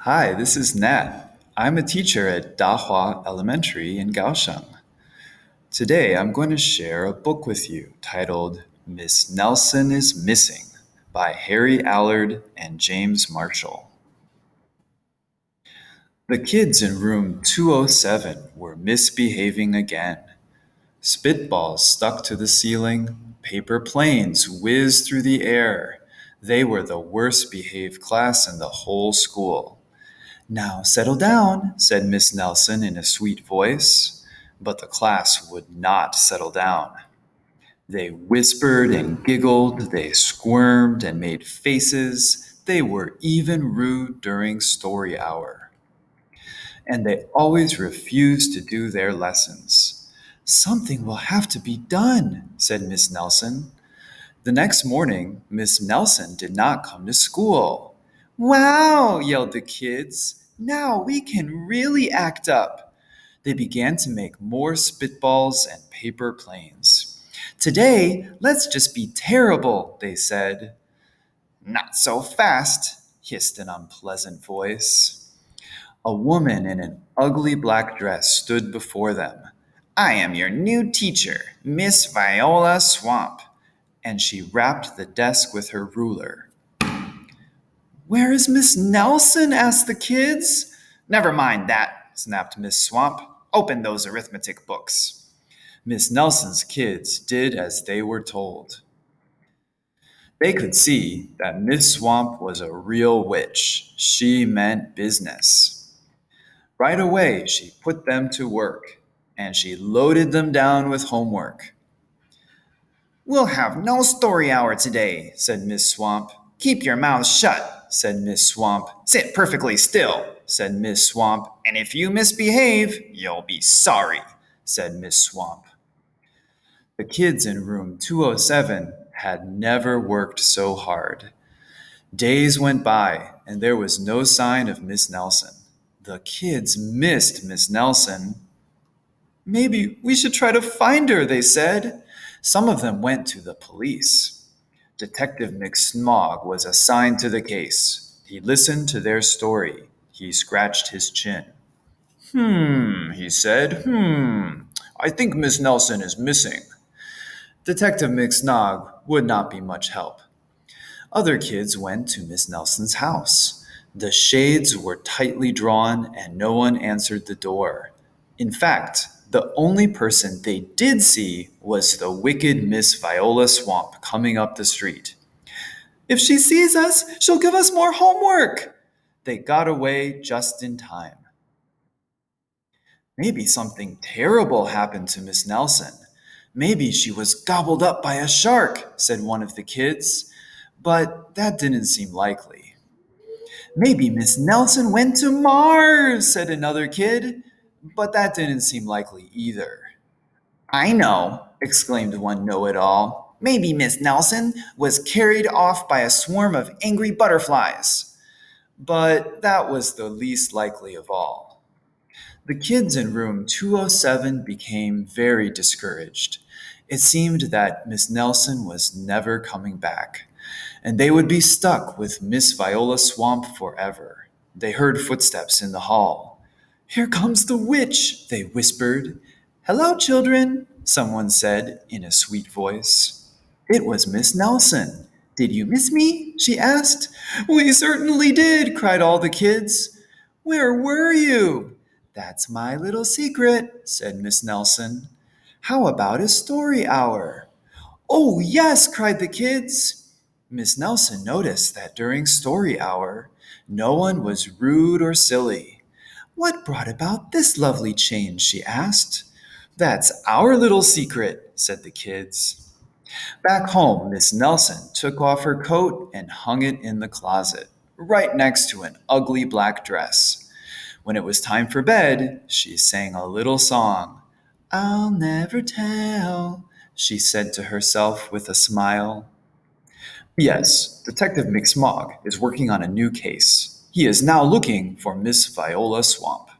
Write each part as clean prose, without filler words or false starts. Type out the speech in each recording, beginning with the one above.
Hi, this is Nat. I'm a teacher at Dahua Elementary in Kaohsiung. Today I'm going to share a book with you titled Miss Nelson is Missing by Harry Allard and James Marshall. The kids in room 207 were misbehaving again. Spitballs stuck to the ceiling, paper planes whizzed through the air. They were the worst behaved class in the whole school. Now settle down, said Miss Nelson in a sweet voice, but the class would not settle down. They whispered and giggled, they squirmed and made faces, they were even rude during story hour. And they always refused to do their lessons. Something will have to be done, said Miss Nelson. The next morning, Miss Nelson did not come to school. Wow, yelled the kids. Now we can really act up. They began to make more spitballs and paper planes. Today, let's just be terrible, they said. Not so fast, hissed an unpleasant voice. A woman in an ugly black dress stood before them. I am your new teacher, Miss Viola Swamp. And she rapped the desk with her ruler. Where is Miss Nelson? Asked the kids. Never mind that, snapped Miss Swamp. Open those arithmetic books. Miss Nelson's kids did as they were told. They could see that Miss Swamp was a real witch. She meant business. Right away, she put them to work, and she loaded them down with homework. We'll have no story hour today, said Miss Swamp. Keep your mouth shut, said Miss Swamp. Sit perfectly still, said Miss Swamp. And if you misbehave, you'll be sorry, said Miss Swamp. The kids in room 207 had never worked so hard. Days went by, and there was no sign of Miss Nelson. The kids missed Miss Nelson. Maybe we should try to find her, they said. Some of them went to the police. Detective McSmog was assigned to the case. He listened to their story. He scratched his chin. He said. I think Miss Nelson is missing. Detective McSnog would not be much help. Other kids went to Miss Nelson's house. The shades were tightly drawn and no one answered the door. In fact, the only person they did see was the wicked Miss Viola Swamp coming up the street. If she sees us, she'll give us more homework. They got away just in time. Maybe something terrible happened to Miss Nelson. Maybe she was gobbled up by a shark, said one of the kids. But that didn't seem likely. Maybe Miss Nelson went to Mars, said another kid. But that didn't seem likely either. I know, exclaimed one know-it-all. Maybe Miss Nelson was carried off by a swarm of angry butterflies. But that was the least likely of all. The kids in room 207 became very discouraged. It seemed that Miss Nelson was never coming back, and they would be stuck with Miss Viola Swamp forever. They heard footsteps in the hall. Here comes the witch, they whispered. Hello, children, someone said in a sweet voice. It was Miss Nelson. Did you miss me? She asked. We certainly did, cried all the kids. Where were you? That's my little secret, said Miss Nelson. How about a story hour? Oh, yes, cried the kids. Miss Nelson noticed that during story hour, no one was rude or silly. What brought about this lovely change? She asked. That's our little secret, said the kids. Back home, Miss Nelson took off her coat and hung it in the closet, right next to an ugly black dress. When it was time for bed, she sang a little song. I'll never tell, she said to herself with a smile. Yes, Detective McSmog is working on a new case. He is now looking for Miss Viola Swamp.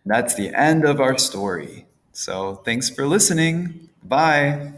That's the end of our story. So thanks for listening. Bye.